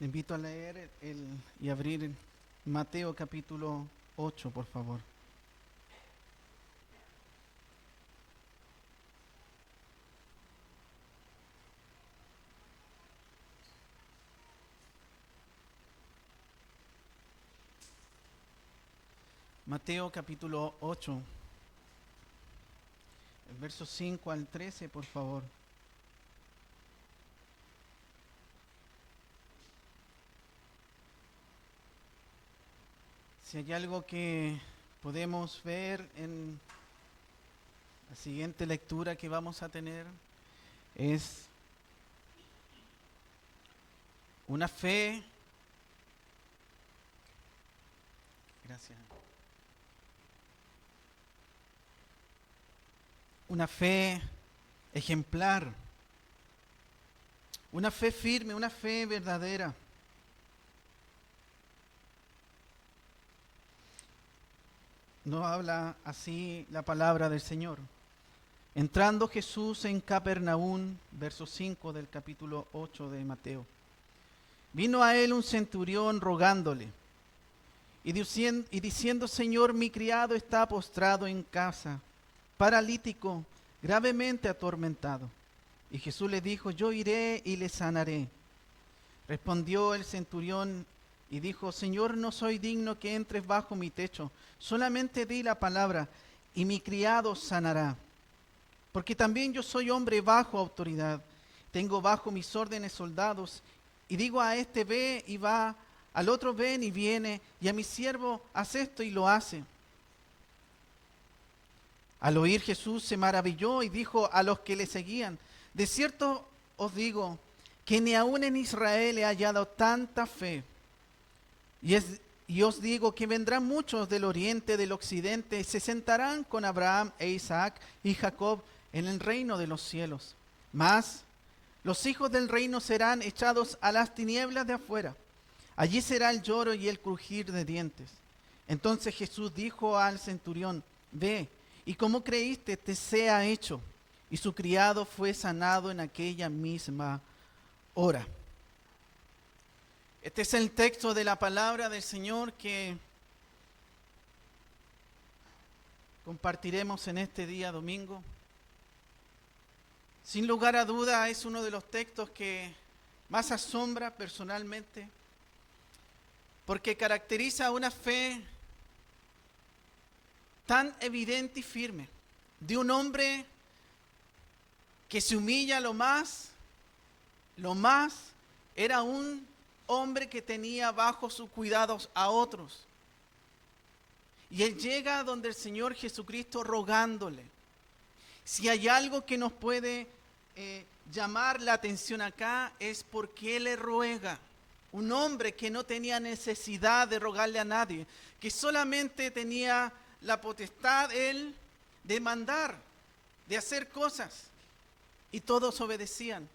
Le invito a leer y abrir Mateo capítulo 8, por favor. Mateo capítulo 8, el verso 5 al 13, por favor. Si hay algo que podemos ver en la siguiente lectura que vamos a tener, es una fe. Gracias. Una fe ejemplar, una fe firme, una fe verdadera. No habla así la palabra del Señor. Entrando Jesús en Capernaum, verso 5 del capítulo 8 de Mateo, vino a él un centurión rogándole y diciendo, Señor, mi criado está postrado en casa, paralítico, gravemente atormentado. Y Jesús le dijo, yo iré y le sanaré. Respondió el centurión y dijo, Señor, no soy digno que entres bajo mi techo, solamente di la palabra y mi criado sanará. Porque también yo soy hombre bajo autoridad, tengo bajo mis órdenes soldados, y digo a este ve y va, al otro ven y viene, y a mi siervo haz esto y lo hace. Al oír Jesús se maravilló y dijo a los que le seguían, de cierto os digo que ni aun en Israel he hallado tanta fe. Y os digo que vendrán muchos del oriente, del occidente, y se sentarán con Abraham e Isaac y Jacob en el reino de los cielos. Mas los hijos del reino serán echados a las tinieblas de afuera. Allí será el lloro y el crujir de dientes. Entonces Jesús dijo al centurión, ve, y como creíste te sea hecho. Y su criado fue sanado en aquella misma hora. Este es el texto de la palabra del Señor que compartiremos en este día domingo. Sin lugar a duda es uno de los textos que más asombra personalmente, porque caracteriza una fe tan evidente y firme de un hombre que se humilla lo más, era un hombre que tenía bajo sus cuidados a otros. Y él llega donde el Señor Jesucristo rogándole. Si hay algo que nos puede llamar la atención acá es por qué le ruega. Un hombre que no tenía necesidad de rogarle a nadie, que solamente tenía la potestad él de mandar, de hacer cosas. Y todos obedecían.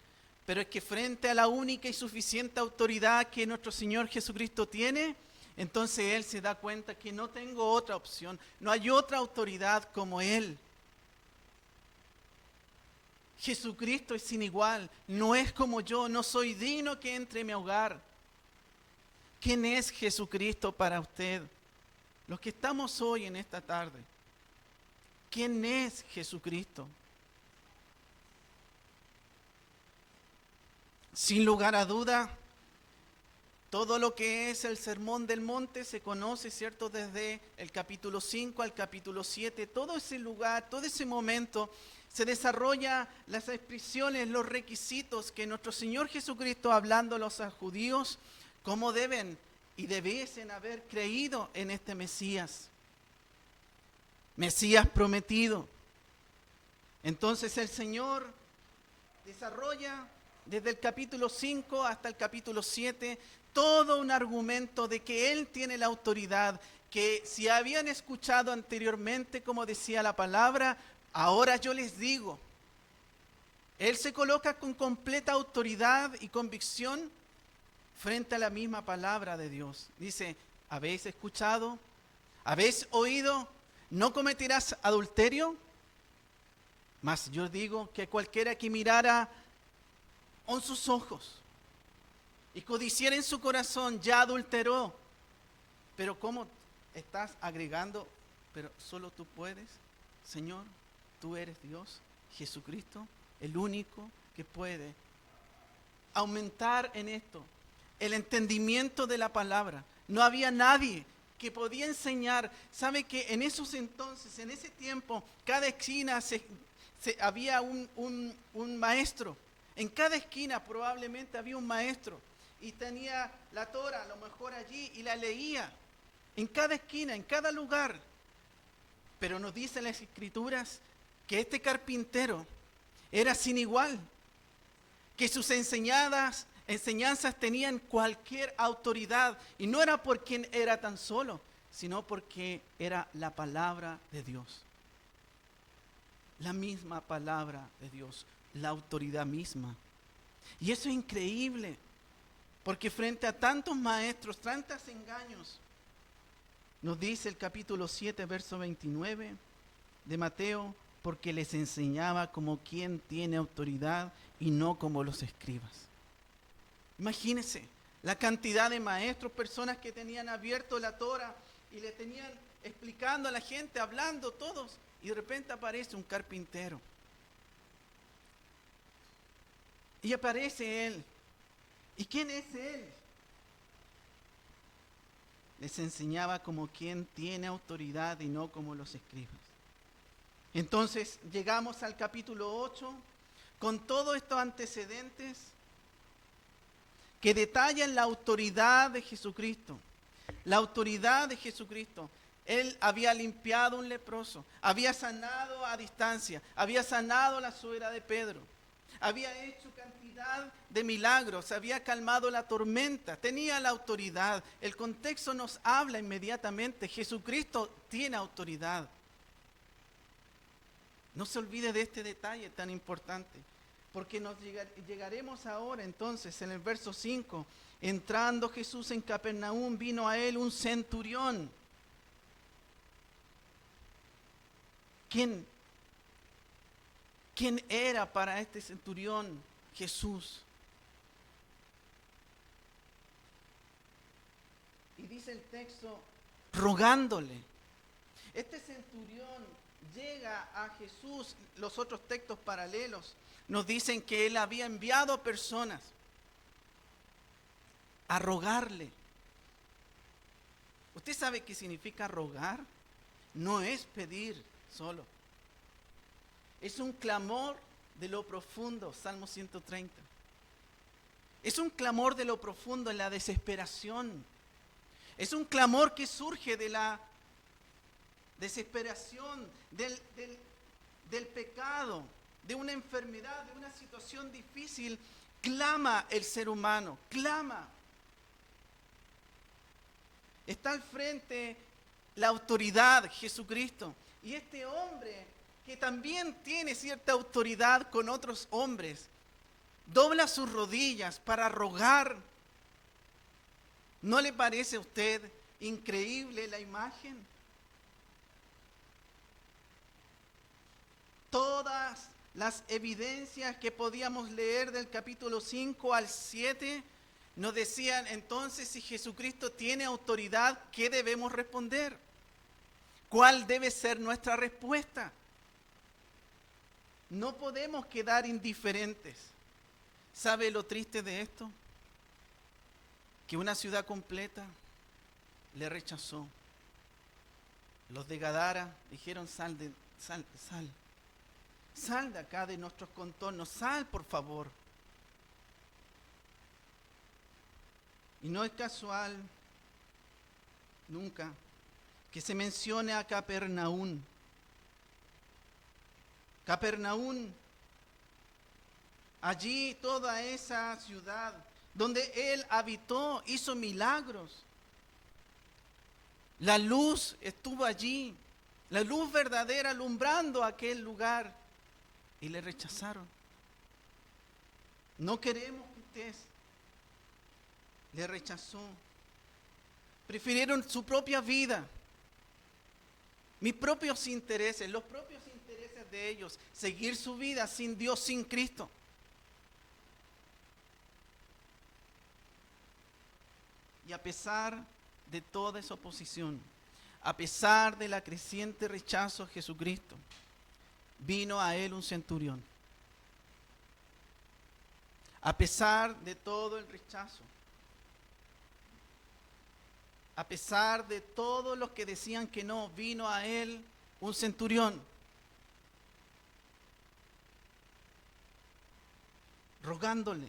Pero es que frente a la única y suficiente autoridad que nuestro Señor Jesucristo tiene, entonces Él se da cuenta que no tengo otra opción, no hay otra autoridad como Él. Jesucristo es sin igual, no es como yo, no soy digno que entre en mi hogar. ¿Quién es Jesucristo para usted? Los que estamos hoy en esta tarde, ¿quién es Jesucristo? Sin lugar a duda, todo lo que es el Sermón del Monte se conoce, ¿cierto? Desde el capítulo 5 al capítulo 7, todo ese lugar, todo ese momento, se desarrolla las expresiones, los requisitos que nuestro Señor Jesucristo, hablando a los judíos, cómo deben y debiesen haber creído en este Mesías prometido. Entonces el Señor desarrolla desde el capítulo 5 hasta el capítulo 7, todo un argumento de que Él tiene la autoridad, que si habían escuchado anteriormente, como decía la palabra, ahora yo les digo. Él se coloca con completa autoridad y convicción frente a la misma palabra de Dios. Dice, ¿habéis escuchado? ¿Habéis oído? ¿No cometerás adulterio? Mas yo digo que cualquiera que mirara con sus ojos y codiciar en su corazón, ya adulteró. Pero ¿cómo estás agregando? Pero solo tú puedes, Señor, tú eres Dios, Jesucristo, el único que puede aumentar en esto el entendimiento de la palabra. No había nadie que podía enseñar. Sabe que en esos entonces, en ese tiempo, cada esquina había un maestro. En cada esquina probablemente había un maestro y tenía la Torah a lo mejor allí y la leía. En cada esquina, en cada lugar. Pero nos dicen las Escrituras que este carpintero era sin igual, que sus enseñanzas tenían cualquier autoridad, y no era por quien era tan solo, sino porque era la palabra de Dios. La misma palabra de Dios, la autoridad misma. Y eso es increíble, porque frente a tantos maestros, tantos engaños, nos dice el capítulo 7, verso 29 de Mateo, porque les enseñaba como quien tiene autoridad y no como los escribas. Imagínense la cantidad de maestros, personas que tenían abierto la Torah y le tenían explicando a la gente, hablando todos, y de repente aparece un carpintero. Y aparece él. ¿Y quién es él? Les enseñaba como quien tiene autoridad y no como los escribas. Entonces llegamos al capítulo 8 con todos estos antecedentes que detallan la autoridad de Jesucristo. La autoridad de Jesucristo. Él había limpiado un leproso, había sanado a distancia, había sanado la suegra de Pedro, había hecho cantidad de milagros, había calmado la tormenta, tenía la autoridad. El contexto nos habla inmediatamente, Jesucristo tiene autoridad. No se olvide de este detalle tan importante, porque llegaremos ahora entonces en el verso 5. Entrando Jesús en Capernaum, vino a él un centurión. ¿Quién era para este centurión? Jesús. Y dice el texto, rogándole. Este centurión llega a Jesús. Los otros textos paralelos nos dicen que él había enviado personas a rogarle. ¿Usted sabe qué significa rogar? No es pedir solo. Es un clamor de lo profundo, Salmo 130. Es un clamor de lo profundo en la desesperación. Es un clamor que surge de la desesperación, del pecado, de una enfermedad, de una situación difícil. Clama el ser humano, clama. Está al frente la autoridad, Jesucristo. Y este hombre, que también tiene cierta autoridad con otros hombres, dobla sus rodillas para rogar. ¿No le parece a usted increíble la imagen? Todas las evidencias que podíamos leer del capítulo 5 al 7 nos decían entonces, si Jesucristo tiene autoridad, ¿qué debemos responder? ¿Cuál debe ser nuestra respuesta? No podemos quedar indiferentes. ¿Sabe lo triste de esto? Que una ciudad completa le rechazó. Los de Gadara dijeron, sal de acá de nuestros contornos, sal por favor. Y no es casual, nunca, que se mencione a Capernaum. Capernaum, allí toda esa ciudad donde él habitó, hizo milagros. La luz estuvo allí, la luz verdadera alumbrando aquel lugar, y le rechazaron. No queremos que usted. Le rechazó. Prefirieron su propia vida, mis propios intereses, los propios intereses de ellos, seguir su vida sin Dios, sin Cristo. Y a pesar de toda esa oposición, a pesar de la creciente rechazo a Jesucristo, vino a él un centurión. A pesar de todo el rechazo, a pesar de todos los que decían que no, vino a él un centurión, rogándole.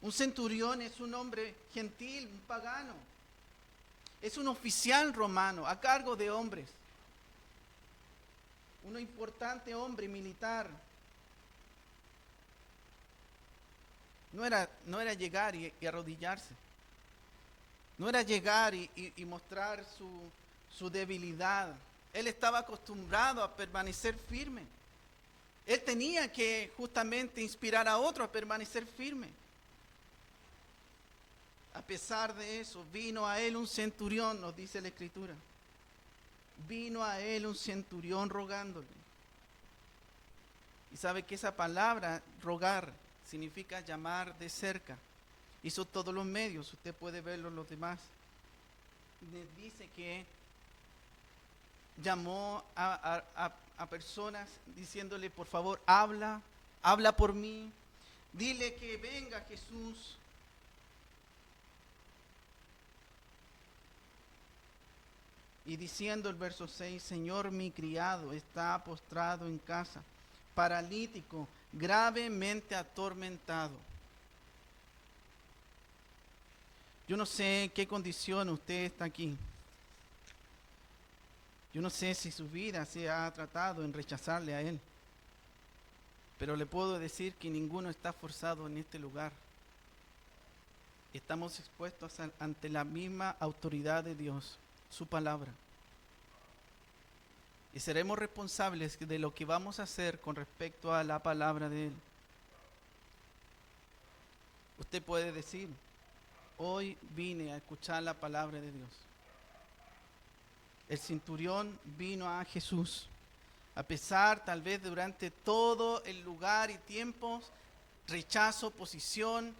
Un centurión es un hombre gentil, un pagano. Es un oficial romano a cargo de hombres. Un importante hombre militar. No era llegar y arrodillarse. No era llegar y mostrar su debilidad. Él estaba acostumbrado a permanecer firme. Él tenía que justamente inspirar a otros a permanecer firme. A pesar de eso, vino a él un centurión, nos dice la Escritura. Vino a él un centurión rogándole. Y sabe que esa palabra, rogar, significa llamar de cerca. Hizo todos los medios, usted puede verlo en los demás. Dice que llamó a personas diciéndole, por favor, habla por mí. Dile que venga Jesús. Y diciendo el verso 6, Señor, mi criado está postrado en casa, paralítico, gravemente atormentado. Yo no sé en qué condición usted está aquí. Yo no sé si su vida se ha tratado en rechazarle a Él. Pero le puedo decir que ninguno está forzado en este lugar. Estamos expuestos ante la misma autoridad de Dios, su palabra. Y seremos responsables de lo que vamos a hacer con respecto a la palabra de Él. Usted puede decir, hoy vine a escuchar la palabra de Dios. El centurión vino a Jesús, a pesar tal vez durante todo el lugar y tiempos, rechazo, oposición.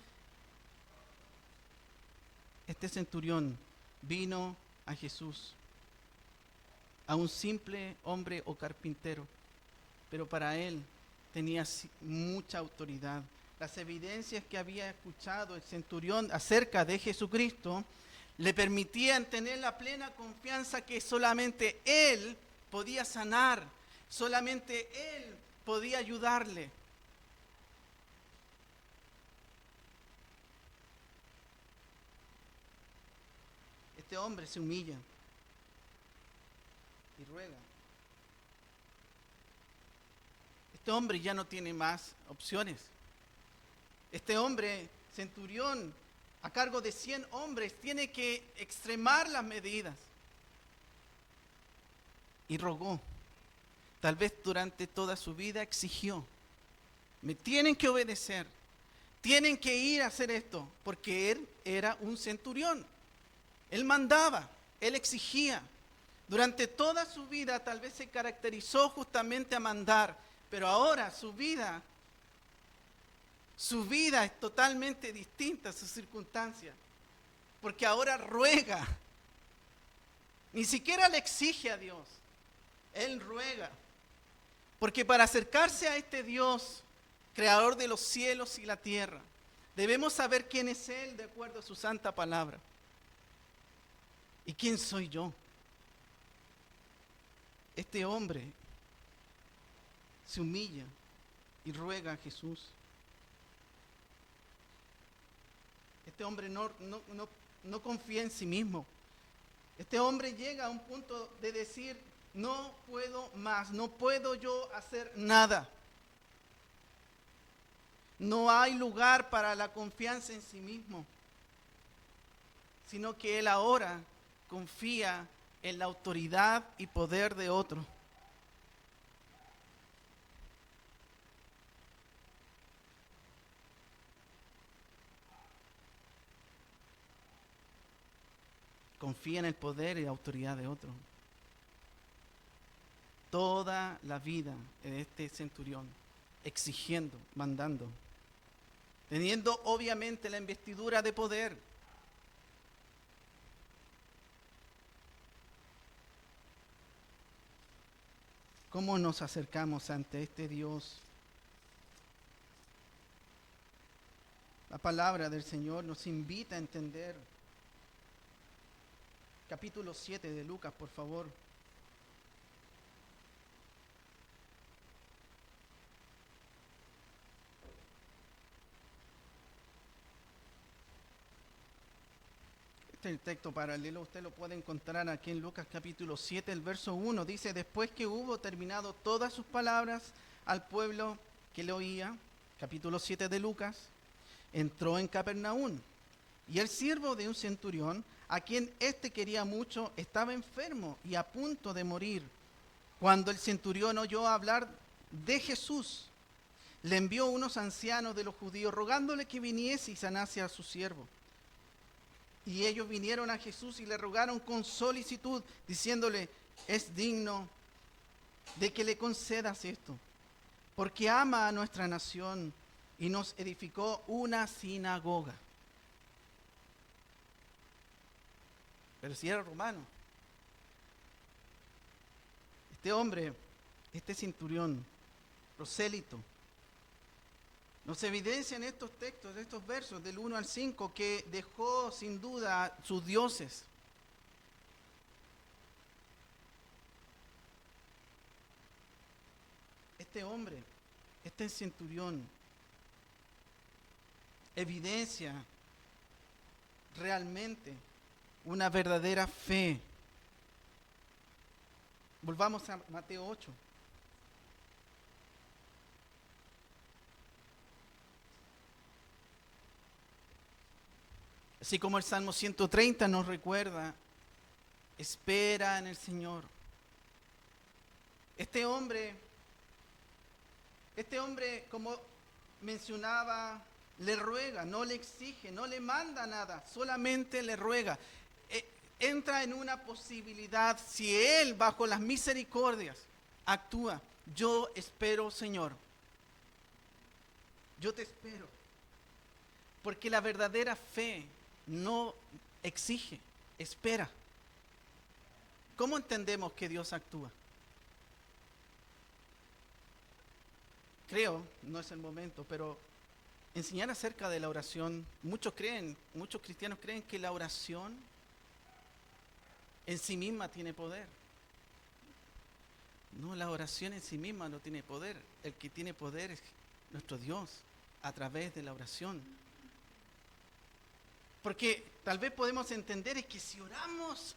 Este centurión vino a Jesús, a un simple hombre o carpintero, pero para él tenía mucha autoridad. Las evidencias que había escuchado el centurión acerca de Jesucristo le permitían tener la plena confianza que solamente Él podía sanar, solamente Él podía ayudarle. Este hombre se humilla y ruega. Este hombre ya no tiene más opciones. Este hombre, centurión, a cargo de 100 hombres, tiene que extremar las medidas. Y rogó. Tal vez durante toda su vida exigió. Me tienen que obedecer. Tienen que ir a hacer esto. Porque él era un centurión. Él mandaba. Él exigía. Durante toda su vida tal vez se caracterizó justamente a mandar. Pero ahora su vida es totalmente distinta a sus circunstancias, porque ahora ruega, ni siquiera le exige a Dios, él ruega, porque para acercarse a este Dios, creador de los cielos y la tierra, debemos saber quién es Él de acuerdo a su santa palabra. ¿Y quién soy yo? Este hombre se humilla y ruega a Jesús. Este hombre no confía en sí mismo. Este hombre llega a un punto de decir, no puedo más, no puedo yo hacer nada. No hay lugar para la confianza en sí mismo, sino que él ahora confía en la autoridad y poder de otro. Confía en el poder y la autoridad de otro. Toda la vida de este centurión, exigiendo, mandando, teniendo obviamente la investidura de poder. ¿Cómo nos acercamos ante este Dios? La palabra del Señor nos invita a entender. Capítulo 7 de Lucas, por favor. Este es el texto paralelo, usted lo puede encontrar aquí en Lucas capítulo 7, el verso 1. Dice, después que hubo terminado todas sus palabras al pueblo que le oía, capítulo 7 de Lucas, entró en Capernaum. Y el siervo de un centurión, a quien éste quería mucho, estaba enfermo y a punto de morir. Cuando el centurión oyó hablar de Jesús, le envió unos ancianos de los judíos, rogándole que viniese y sanase a su siervo. Y ellos vinieron a Jesús y le rogaron con solicitud, diciéndole, es digno de que le concedas esto, porque ama a nuestra nación y nos edificó una sinagoga. Pero si era romano, este hombre, este centurión, prosélito, nos evidencia en estos textos, en estos versos del 1 al 5, que dejó sin duda sus dioses. Este hombre, este centurión, evidencia realmente una verdadera fe. Volvamos a Mateo 8. Así como el Salmo 130 nos recuerda, espera en el Señor. Este hombre, como mencionaba, le ruega, no le exige, no le manda nada, solamente le ruega. Entra en una posibilidad, si él bajo las misericordias actúa, yo espero, Señor, yo te espero, porque la verdadera fe no exige, espera. ¿Cómo entendemos que Dios actúa? Creo, no es el momento, pero enseñar acerca de la oración, muchos cristianos creen que la oración en sí misma tiene poder. No, la oración en sí misma no tiene poder. El que tiene poder es nuestro Dios a través de la oración. Porque tal vez podemos entender es que si oramos,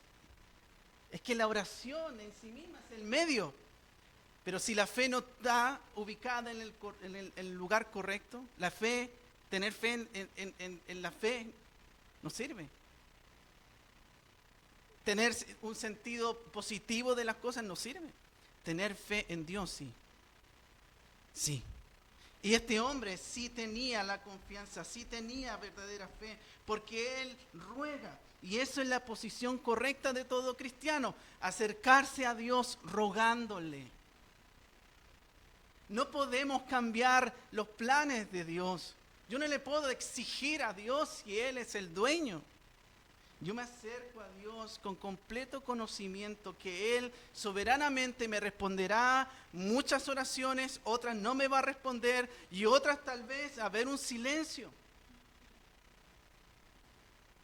es que la oración en sí misma es el medio. Pero si la fe no está ubicada en el lugar correcto, la fe, tener fe en la fe no sirve. Tener un sentido positivo de las cosas no sirve. Tener fe en Dios sí. Sí. Y este hombre sí tenía la confianza, sí tenía verdadera fe, porque él ruega. Y eso es la posición correcta de todo cristiano, acercarse a Dios rogándole. No podemos cambiar los planes de Dios. Yo no le puedo exigir a Dios si Él es el dueño. Yo me acerco a Dios con completo conocimiento que Él soberanamente me responderá muchas oraciones, otras no me va a responder y otras tal vez haber un silencio.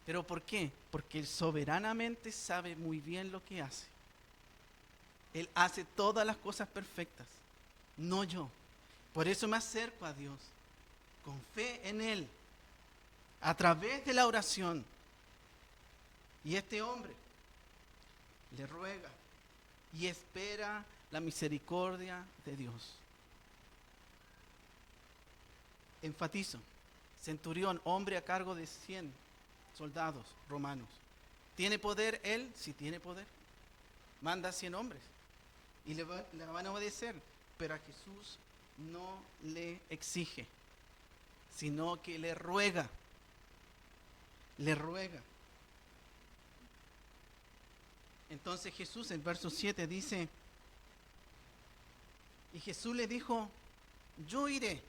¿Pero por qué? Porque Él soberanamente sabe muy bien lo que hace. Él hace todas las cosas perfectas, no yo. Por eso me acerco a Dios, con fe en Él, a través de la oración. Y este hombre le ruega y espera la misericordia de Dios. Enfatizo, centurión, hombre a cargo de 100 soldados romanos. ¿Tiene poder él? Sí tiene poder. Manda a 100 hombres y le van a obedecer, pero a Jesús no le exige, sino que le ruega. Le ruega. Entonces Jesús, en verso 7 dice, y Jesús le dijo, yo iré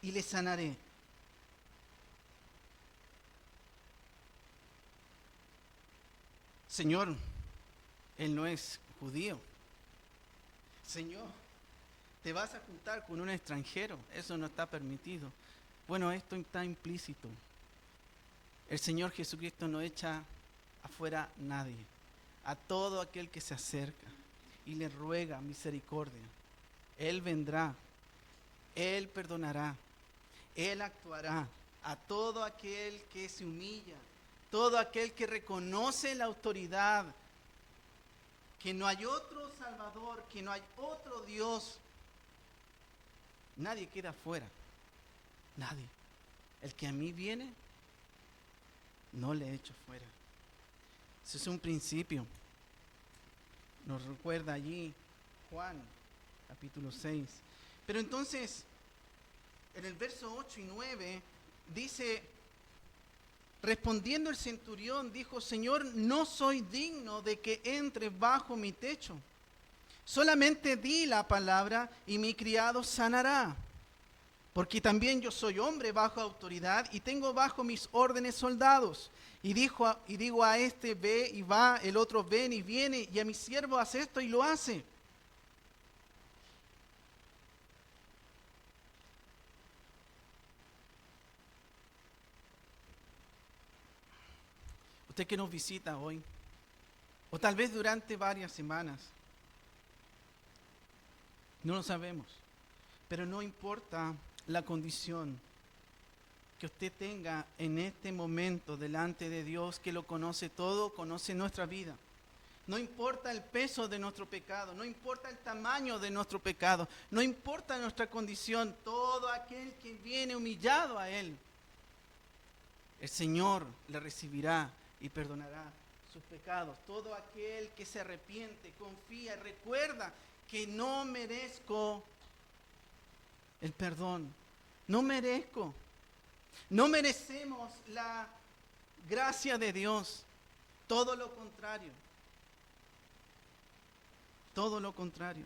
y le sanaré. Señor, él no es judío. Señor, te vas a juntar con un extranjero, eso no está permitido. Bueno, esto está implícito. El Señor Jesucristo no echa afuera a nadie, a todo aquel que se acerca y le ruega misericordia. Él vendrá, Él perdonará, Él actuará a todo aquel que se humilla, todo aquel que reconoce la autoridad, que no hay otro Salvador, que no hay otro Dios. Nadie queda afuera, nadie. El que a mí viene, no le echo fuera. Ese es un principio. Nos recuerda allí Juan, capítulo 6. Pero entonces, en el verso 8 y 9, dice, respondiendo el centurión, dijo, Señor, no soy digno de que entres bajo mi techo. Solamente di la palabra y mi criado sanará. Porque también yo soy hombre bajo autoridad y tengo bajo mis órdenes soldados. Y digo a este, ve y va, el otro ven y viene, y a mi siervo hace esto y lo hace. Usted que nos visita hoy, o tal vez durante varias semanas, no lo sabemos, pero no importa la condición que usted tenga en este momento delante de Dios, que lo conoce todo, conoce nuestra vida. No importa el peso de nuestro pecado, no importa el tamaño de nuestro pecado, no importa nuestra condición, todo aquel que viene humillado a Él, el Señor le recibirá y perdonará sus pecados. Todo aquel que se arrepiente, confía, recuerda que no merezco el perdón, no merezco. No merecemos la gracia de Dios, todo lo contrario. Todo lo contrario.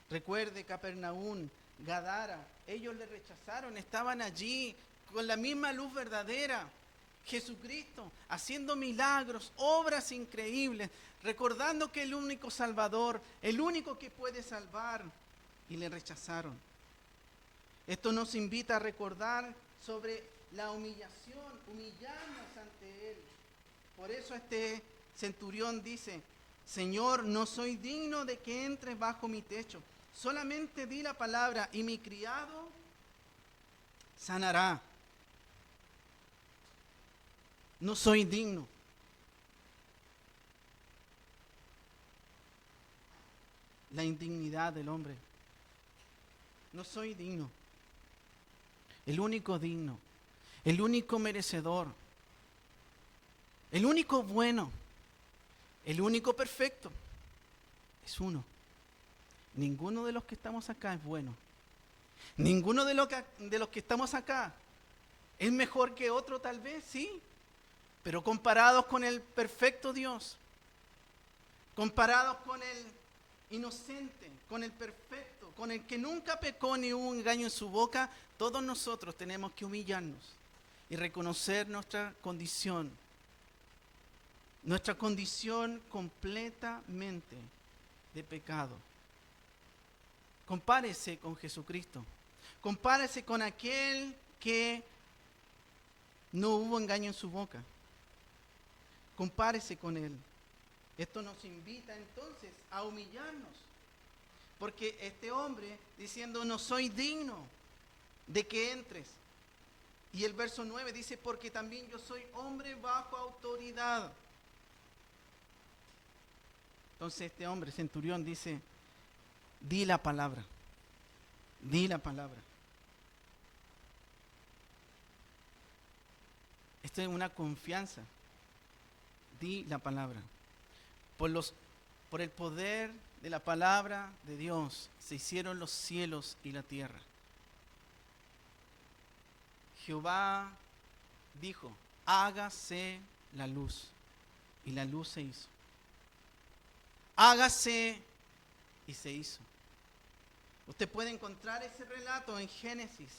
Recuerde Capernaum, Gadara, ellos le rechazaron, estaban allí con la misma luz verdadera. Jesucristo haciendo milagros, obras increíbles, recordando que el único Salvador, el único que puede salvar, y le rechazaron. Esto nos invita a recordar sobre la humillación, humillarnos ante Él. Por eso este centurión dice, Señor, no soy digno de que entres bajo mi techo. Solamente di la palabra y mi criado sanará. No soy digno. La indignidad del hombre. No soy digno. El único digno, el único merecedor, el único bueno, el único perfecto, es uno. Ninguno de los que estamos acá es bueno. Ninguno de los que estamos acá es mejor que otro, tal vez, sí, pero comparados con el perfecto Dios, comparados con el inocente, con el perfecto, con el que nunca pecó ni hubo engaño en su boca, todos nosotros tenemos que humillarnos y reconocer nuestra condición completamente de pecado. Compárese con Jesucristo, compárese con aquel que no hubo engaño en su boca, compárese con Él. Esto nos invita entonces a humillarnos, porque este hombre diciendo no soy digno de que entres, y el verso 9 dice porque también yo soy hombre bajo autoridad. Entonces este hombre, centurión, dice, di la palabra, di la palabra. Esto es una confianza, di la palabra. Por el poder de la palabra de Dios se hicieron los cielos y la tierra. Jehová dijo, hágase la luz, y la luz se hizo. Hágase y se hizo. Usted puede encontrar ese relato en Génesis,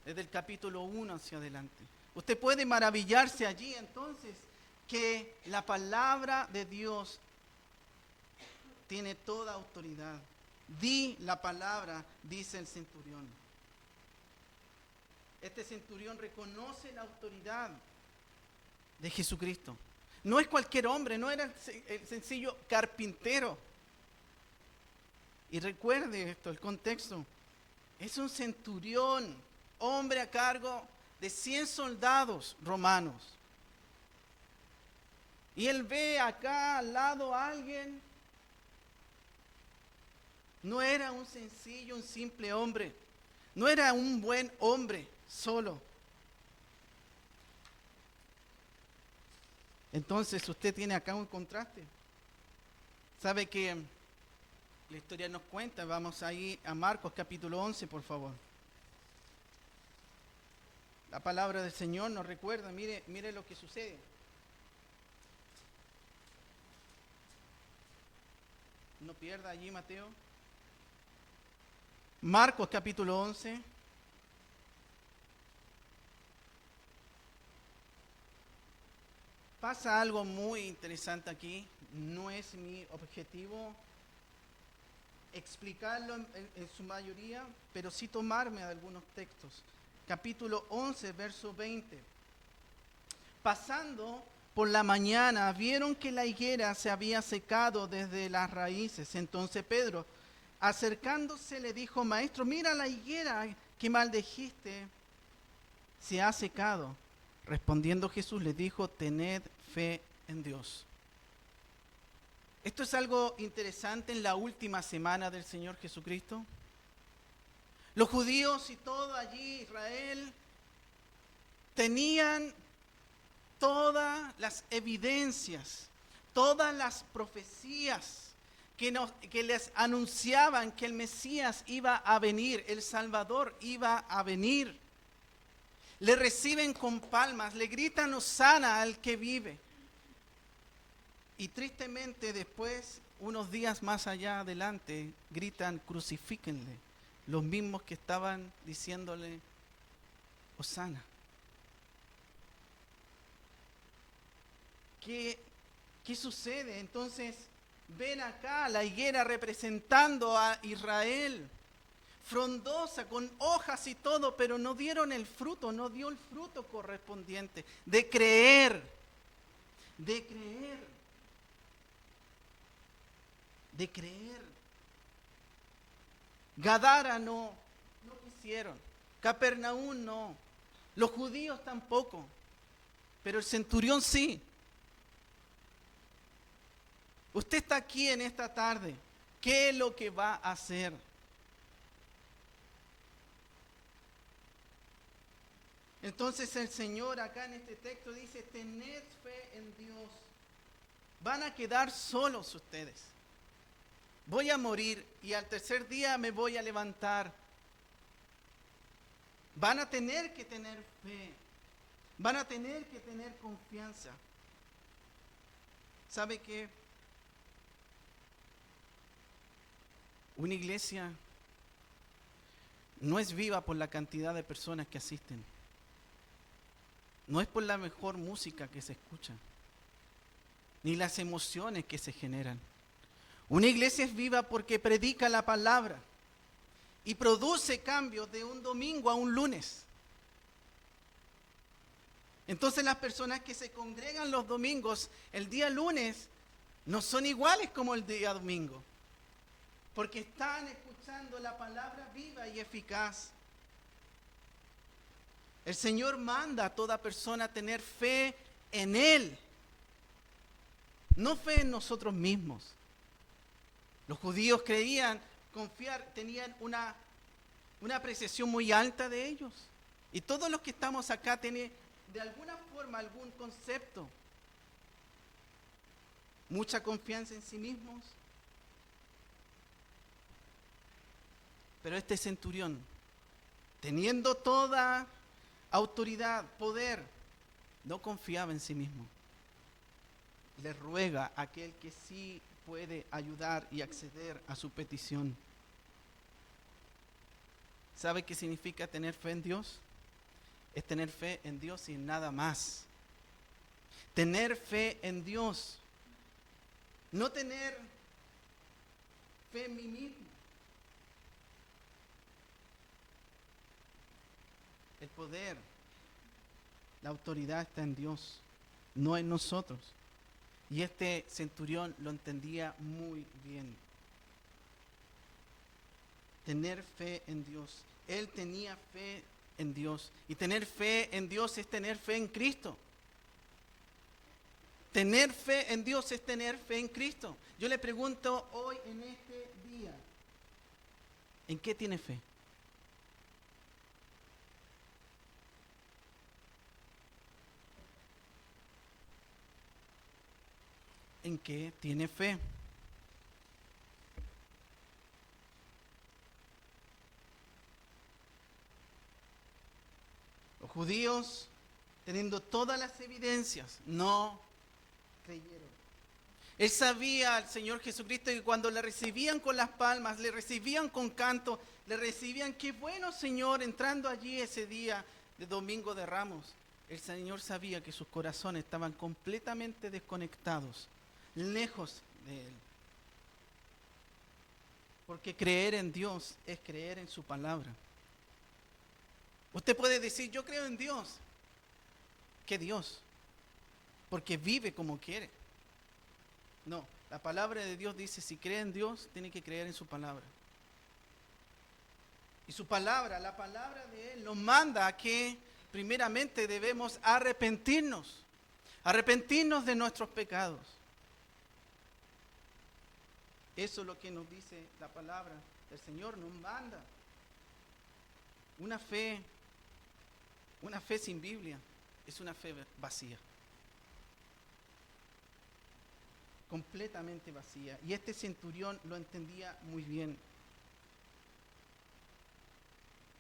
desde el capítulo 1 hacia adelante. Usted puede maravillarse allí entonces que la palabra de Dios tiene toda autoridad. Di la palabra, dice el centurión. Este centurión reconoce la autoridad de Jesucristo. No es cualquier hombre, no era el sencillo carpintero. Y recuerde esto, el contexto. Es un centurión, hombre a cargo de 100 soldados romanos. Y él ve acá al lado a alguien. No era un sencillo, un simple hombre. No era un buen hombre solo. Entonces usted tiene acá un contraste. Sabe que la historia nos cuenta, vamos ahí a Marcos capítulo 11, por favor. La palabra del Señor nos recuerda, mire lo que sucede. No pierda allí, Mateo. Marcos capítulo 11. Pasa algo muy interesante aquí. No es mi objetivo explicarlo en su mayoría, pero sí tomarme de algunos textos. Capítulo 11, verso 20. Pasando por la mañana, vieron que la higuera se había secado desde las raíces. Entonces Pedro, acercándose, le dijo: Maestro, mira la higuera que maldijiste, se ha secado. Respondiendo Jesús le dijo: tened fe en Dios. Esto es algo interesante en la última semana del Señor Jesucristo. Los judíos y todo allí, Israel, tenían todas las evidencias, todas las profecías que les anunciaban que el Mesías iba a venir, el Salvador iba a venir. Le reciben con palmas, le gritan hosana al que vive. Y tristemente después, unos días más allá adelante, gritan: crucifíquenle, los mismos que estaban diciéndole hosana. ¿Qué sucede? Entonces ven acá la higuera representando a Israel, frondosa, con hojas y todo, pero no dieron el fruto, no dio el fruto correspondiente de creer, de creer. Gadara no quisieron, Capernaum no, los judíos tampoco, pero el centurión sí. Usted está aquí en esta tarde, ¿qué es lo que va a hacer? Entonces el Señor acá en este texto dice: tened fe en Dios. Van a quedar solos ustedes. Voy a morir y al tercer día me voy a levantar. Van a tener que tener fe. Van a tener que tener confianza. ¿Sabe qué? Una iglesia no es viva por la cantidad de personas que asisten. No es por la mejor música que se escucha, ni las emociones que se generan. Una iglesia es viva porque predica la palabra y produce cambios de un domingo a un lunes. Entonces las personas que se congregan los domingos, el día lunes, no son iguales como el día domingo, porque están escuchando la palabra viva y eficaz. El Señor manda a toda persona a tener fe en Él, no fe en nosotros mismos. Los judíos creían, tenían una apreciación muy alta de ellos. Y todos los que estamos acá tienen de alguna forma algún concepto. Mucha confianza en sí mismos. Pero este centurión, teniendo toda autoridad, poder, no confiaba en sí mismo. Le ruega a aquel que sí puede ayudar y acceder a su petición. ¿Sabe qué significa tener fe en Dios? Es tener fe en Dios y en nada más. Tener fe en Dios. No tener fe en mí mismo. El poder, la autoridad está en Dios, no en nosotros. Y este centurión lo entendía muy bien. Tener fe en Dios. Él tenía fe en Dios. Y tener fe en Dios es tener fe en Cristo. Tener fe en Dios es tener fe en Cristo. Yo le pregunto hoy en este día, ¿en qué tiene fe? ¿En qué tiene fe? Los judíos, teniendo todas las evidencias, no creyeron. Él sabía al Señor Jesucristo que cuando le recibían con las palmas, le recibían con canto, le recibían, qué bueno Señor, entrando allí ese día de Domingo de Ramos. El Señor sabía que sus corazones estaban completamente desconectados, lejos de Él. Porque creer en Dios es creer en su palabra. Usted puede decir, yo creo en Dios. ¿Qué Dios? Porque vive como quiere. No, la palabra de Dios dice, si cree en Dios, tiene que creer en su palabra. Y su palabra, la palabra de Él, nos manda a que primeramente debemos arrepentirnos de nuestros pecados. Eso es lo que nos dice la palabra del Señor, nos manda. Una fe sin Biblia es una fe vacía. Completamente vacía. Y este centurión lo entendía muy bien.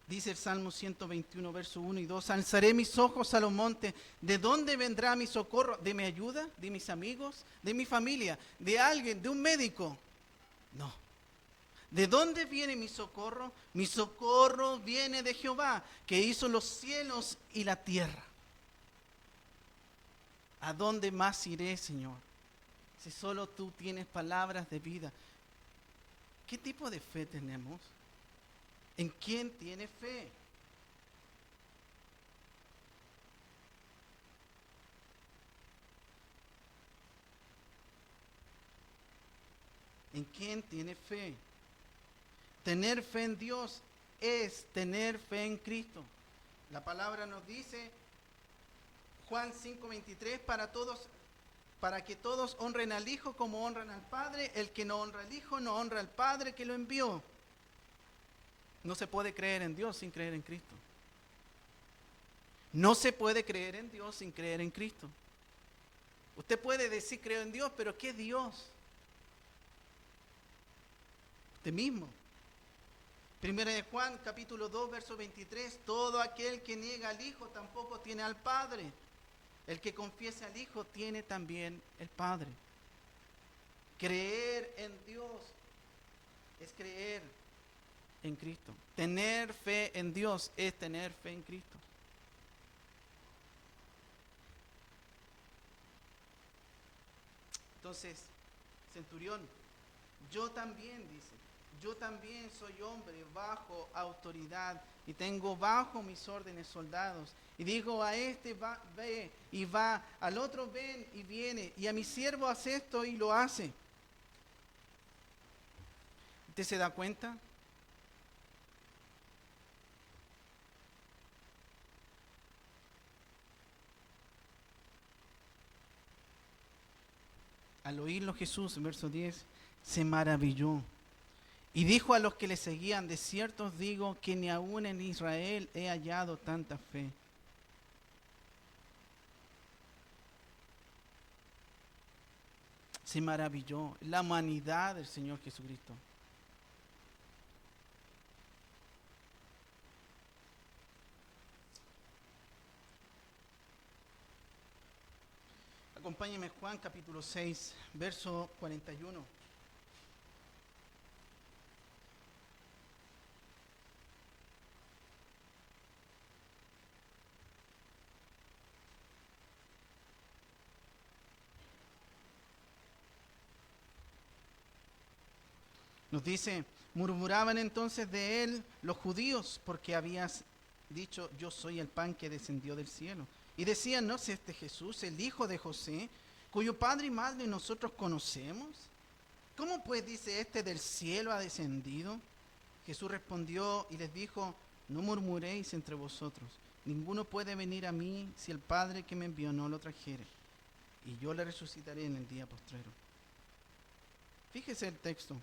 Dice el Salmo 121, verso 1 y 2, alzaré mis ojos a los montes, ¿de dónde vendrá mi socorro? ¿De mi ayuda? ¿De mis amigos? ¿De mi familia? ¿De alguien? ¿De un médico? No. ¿De dónde viene mi socorro? Mi socorro viene de Jehová, que hizo los cielos y la tierra. ¿A dónde más iré, Señor? Si solo tú tienes palabras de vida. ¿Qué tipo de fe tenemos? ¿En quién tiene fe? ¿En quién tiene fe? Tener fe en Dios es tener fe en Cristo. La palabra nos dice, Juan 5:23, para que todos honren al Hijo como honran al Padre. El que no honra al Hijo no honra al Padre que lo envió. No se puede creer en Dios sin creer en Cristo. No se puede creer en Dios sin creer en Cristo. Usted puede decir creo en Dios, pero ¿qué Dios? Usted mismo. Primera de Juan, capítulo 2, verso 23, todo aquel que niega al Hijo tampoco tiene al Padre. El que confiesa al Hijo tiene también el Padre. Creer en Dios es creer en Cristo. Tener fe en Dios es tener fe en Cristo. Entonces, centurión, yo también, dice, yo también soy hombre bajo autoridad y tengo bajo mis órdenes soldados. Y digo a este ve y va, al otro ven y viene, y a mi siervo hace esto y lo hace. ¿Usted se da cuenta? Al oírlo Jesús, verso 10, se maravilló. Y dijo a los que le seguían, de cierto os digo que ni aún en Israel he hallado tanta fe. Se maravilló la humanidad del Señor Jesucristo. Acompáñeme Juan capítulo 6, verso 41. Nos dice, murmuraban entonces de él los judíos porque habías dicho, yo soy el pan que descendió del cielo. Y decían, ¿no es este Jesús, el hijo de José, cuyo padre y madre nosotros conocemos? ¿Cómo pues dice este del cielo ha descendido? Jesús respondió y les dijo, no murmuréis entre vosotros. Ninguno puede venir a mí si el Padre que me envió no lo trajere. Y yo le resucitaré en el día postrero. Fíjese el texto.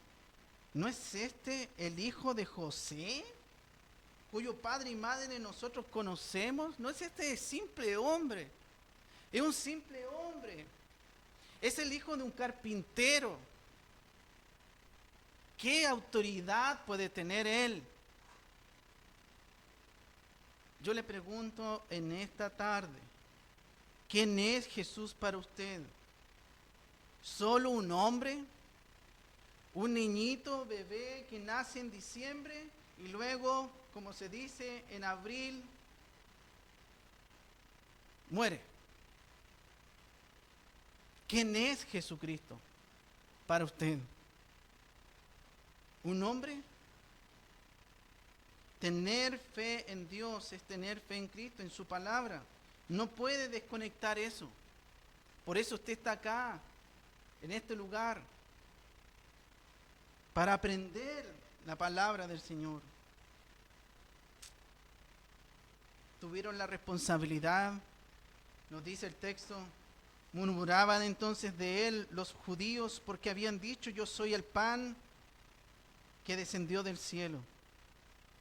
¿No es este el hijo de José, cuyo padre y madre nosotros conocemos? ¿No es este el simple hombre? Es un simple hombre. Es el hijo de un carpintero. ¿Qué autoridad puede tener él? Yo le pregunto en esta tarde, ¿quién es Jesús para usted? ¿Solo un hombre? ¿Un niñito, bebé que nace en diciembre y luego, como se dice, en abril muere? ¿Quién es Jesucristo para usted? ¿Un hombre? Tener fe en Dios es tener fe en Cristo, en su palabra. No puede desconectar eso. Por eso usted está acá, en este lugar, para aprender la palabra del Señor. Tuvieron la responsabilidad, nos dice el texto, murmuraban entonces de él los judíos porque habían dicho, yo soy el pan que descendió del cielo.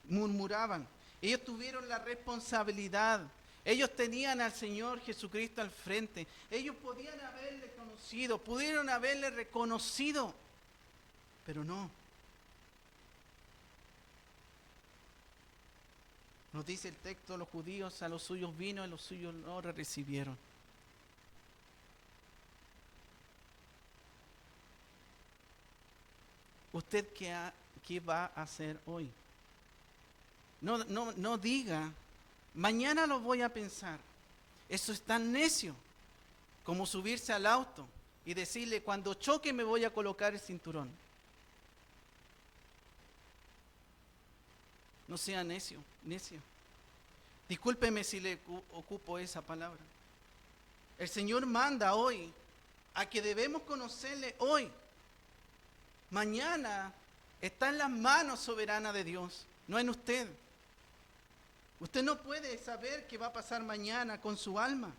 Murmuraban. Ellos tuvieron la responsabilidad. Ellos tenían al Señor Jesucristo al frente. Ellos podían haberle conocido, pudieron haberle reconocido, pero no. Nos dice el texto, los judíos a los suyos vino, a los suyos no le recibieron. ¿Usted qué va a hacer hoy? No diga, mañana lo voy a pensar. Eso es tan necio como subirse al auto y decirle, cuando choque me voy a colocar el cinturón. No sea necio. Discúlpeme si le ocupo esa palabra. El Señor manda hoy a que debemos conocerle hoy. Mañana está en las manos soberanas de Dios, no en usted. Usted no puede saber qué va a pasar mañana con su alma.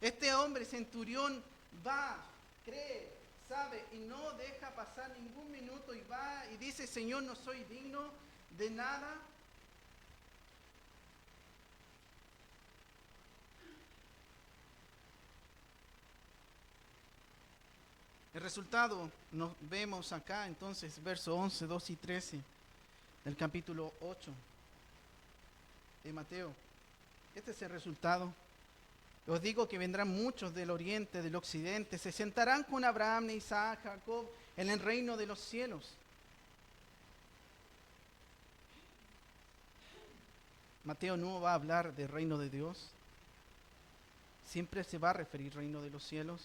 Este hombre centurión va, cree, sabe y no deja pasar ningún minuto y va y dice, Señor, no soy digno de nada. El resultado nos vemos acá entonces, versos 11, 12 y 13 del capítulo 8 de Mateo. Este es el resultado. Os digo que vendrán muchos del oriente, del occidente, se sentarán con Abraham, Isaac, Jacob en el reino de los cielos. Mateo no va a hablar del reino de Dios. Siempre se va a referir reino de los cielos,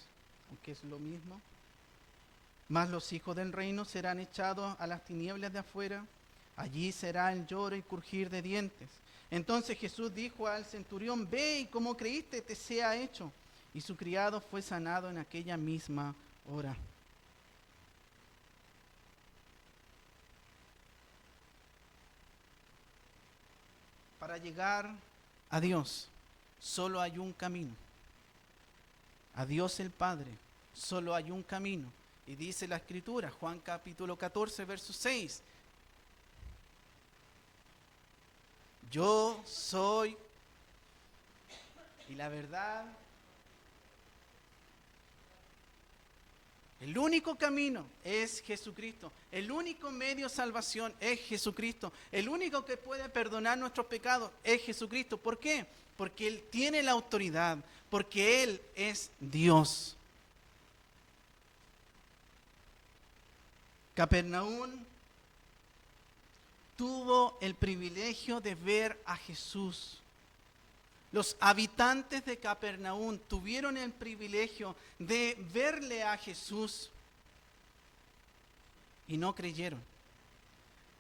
aunque es lo mismo. Mas los hijos del reino serán echados a las tinieblas de afuera. Allí será el lloro y crujir de dientes. Entonces Jesús dijo al centurión, ve y como creíste te sea hecho. Y su criado fue sanado en aquella misma hora. Para llegar a Dios, solo hay un camino. A Dios el Padre, solo hay un camino. Y dice la Escritura, Juan capítulo 14, verso 6. Yo soy, y la verdad, el único camino es Jesucristo. El único medio de salvación es Jesucristo. El único que puede perdonar nuestros pecados es Jesucristo. ¿Por qué? Porque Él tiene la autoridad, porque Él es Dios. Capernaum tuvo el privilegio de ver a Jesús. Los habitantes de Capernaum tuvieron el privilegio de verle a Jesús. y no creyeron,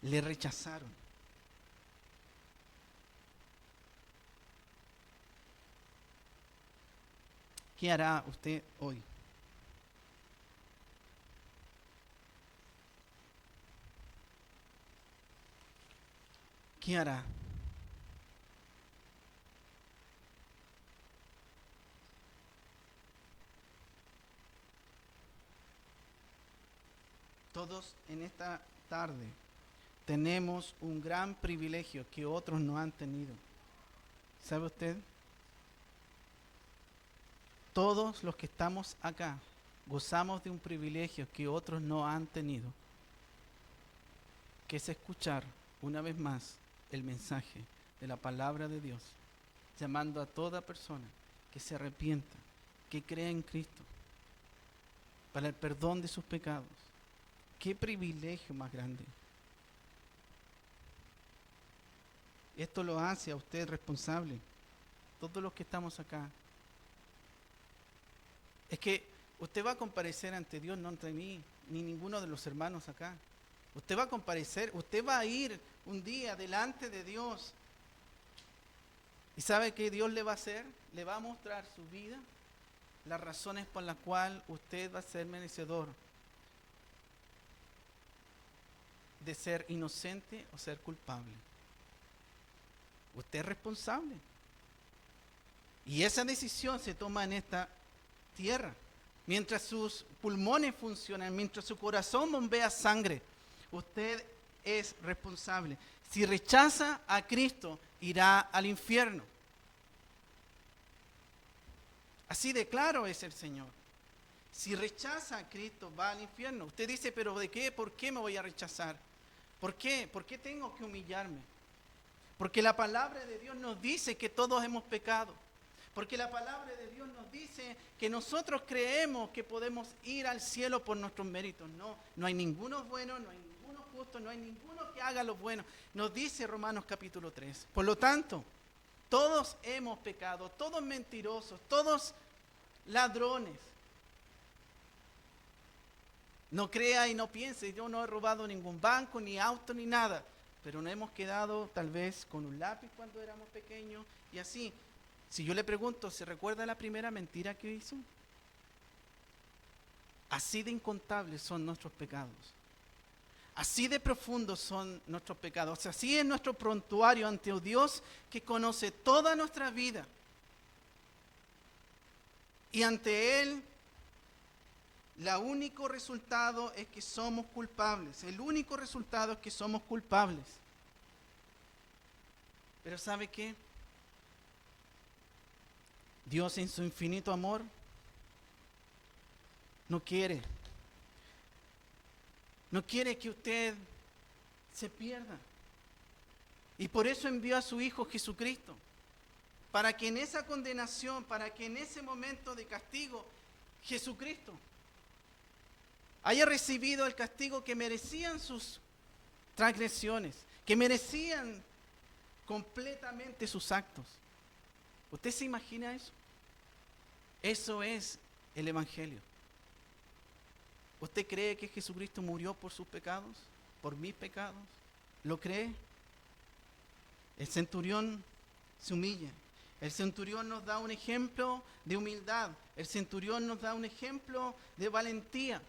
le rechazaron. ¿Qué hará usted hoy? ¿Qué hará? Todos en esta tarde tenemos un gran privilegio que otros no han tenido. ¿Sabe usted? Todos los que estamos acá gozamos de un privilegio que otros no han tenido, que es escuchar una vez más el mensaje de la palabra de Dios, llamando a toda persona que se arrepienta, que crea en Cristo, para el perdón de sus pecados. ¡Qué privilegio más grande! Esto lo hace a usted responsable, todos los que estamos acá. Es que usted va a comparecer ante Dios, no ante mí, ni ninguno de los hermanos acá. Usted va a comparecer, usted va a ir un día delante de Dios. ¿Y sabe qué Dios le va a hacer? Le va a mostrar su vida, las razones por las cuales usted va a ser merecedor de ser inocente o ser culpable. Usted es responsable. Y esa decisión se toma en esta tierra. Mientras sus pulmones funcionan, mientras su corazón bombea sangre, usted es responsable. Si rechaza a Cristo, irá al infierno. Así de claro es el Señor. Si rechaza a Cristo, va al infierno. Usted dice, ¿pero de qué? ¿Por qué me voy a rechazar? ¿Por qué? ¿Por qué tengo que humillarme? Porque la palabra de Dios nos dice que todos hemos pecado. Porque la palabra de Dios nos dice que nosotros creemos que podemos ir al cielo por nuestros méritos. No, no hay ninguno bueno, no hay ninguno justo, no hay ninguno que haga lo bueno. Nos dice Romanos capítulo 3. Por lo tanto, todos hemos pecado, todos mentirosos, todos ladrones. No crea y no piense, yo no he robado ningún banco, ni auto, ni nada. Pero nos hemos quedado tal vez con un lápiz cuando éramos pequeños y así. Si yo le pregunto, ¿se recuerda la primera mentira que hizo? Así de incontables son nuestros pecados. Así de profundos son nuestros pecados. Así es nuestro prontuario ante un Dios que conoce toda nuestra vida. Y ante Él, el único resultado es que somos culpables. El único resultado es que somos culpables. Pero ¿sabe qué? Dios en su infinito amor no quiere que usted se pierda. Y por eso envió a su Hijo Jesucristo, para que en esa condenación, para que en ese momento de castigo, Jesucristo haya recibido el castigo que merecían sus transgresiones, que merecían completamente sus actos. ¿Usted se imagina eso? Eso es el Evangelio. ¿Usted cree que Jesucristo murió por sus pecados? ¿Por mis pecados? ¿Lo cree? El centurión se humilla. El centurión nos da un ejemplo de humildad. El centurión nos da un ejemplo de valentía.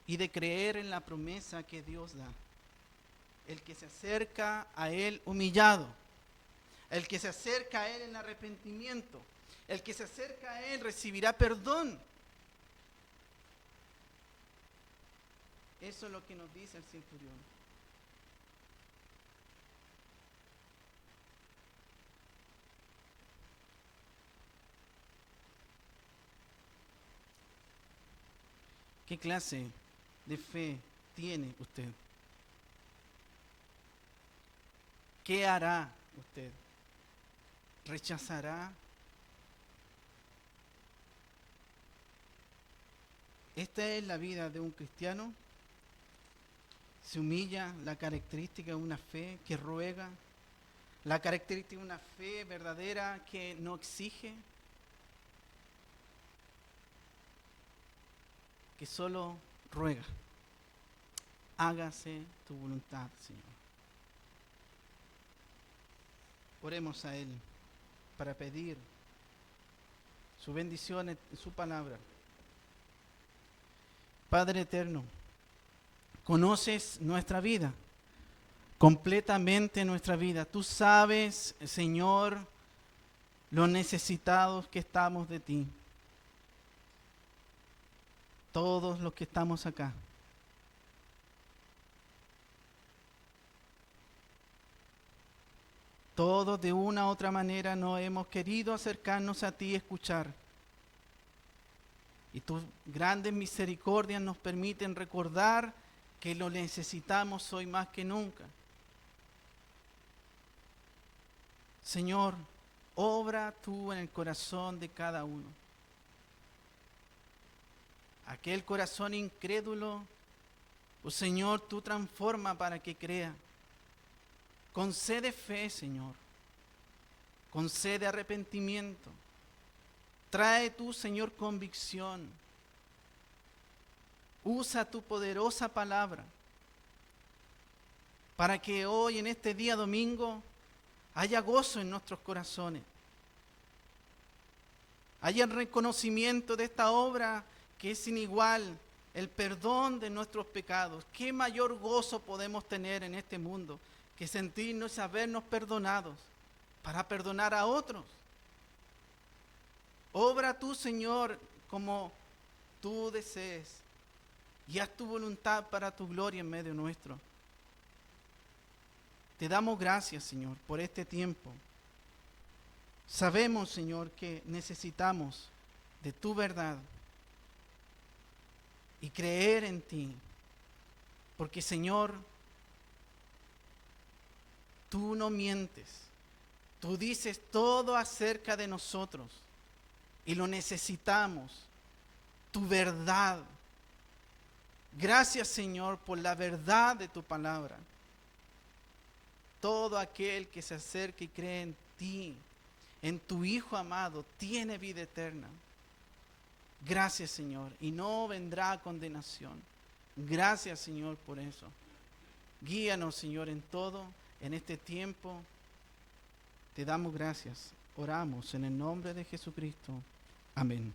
Y de creer en la promesa que Dios da. El que se acerca a Él humillado, el que se acerca a Él en arrepentimiento, el que se acerca a Él recibirá perdón. Eso es lo que nos dice el centurión. ¿Qué clase de fe tiene usted? ¿Qué hará usted? ¿Rechazará? Esta es la vida de un cristiano. Se humilla, la característica de una fe que ruega, la característica de una fe verdadera que no exige. que solo ruega: hágase tu voluntad, Señor. Oremos a Él para pedir su bendición en su palabra. Padre eterno, conoces nuestra vida, completamente nuestra vida. Tú sabes, Señor, lo necesitados que estamos de ti. Todos los que estamos acá. Todos de una u otra manera no hemos querido acercarnos a ti y escuchar. Y tus grandes misericordias nos permiten recordar que lo necesitamos hoy más que nunca. Señor, obra tú en el corazón de cada uno. Aquel corazón incrédulo, oh Señor, tú transforma para que crea. Concede fe, Señor. Concede arrepentimiento. Trae tú, Señor, convicción. Usa tu poderosa palabra para que hoy, en este día domingo, haya gozo en nuestros corazones. Haya reconocimiento de esta obra que es sin igual, el perdón de nuestros pecados. ¿Qué mayor gozo podemos tener en este mundo que sentirnos y sabernos perdonados para perdonar a otros? Obra tú, Señor, como tú desees, y haz tu voluntad para tu gloria en medio nuestro. Te damos gracias, Señor, por este tiempo. Sabemos, Señor, que necesitamos de tu verdad y creer en ti, porque, Señor, tú no mientes. Tú dices todo acerca de nosotros y lo necesitamos, tu verdad. Gracias, Señor, por la verdad de tu palabra. Todo aquel que se acerque y cree en ti, en tu Hijo amado, tiene vida eterna. Gracias, Señor, y no vendrá condenación. Gracias, Señor, por eso. Guíanos, Señor, en todo, en este tiempo. Te damos gracias. Oramos en el nombre de Jesucristo. Amén.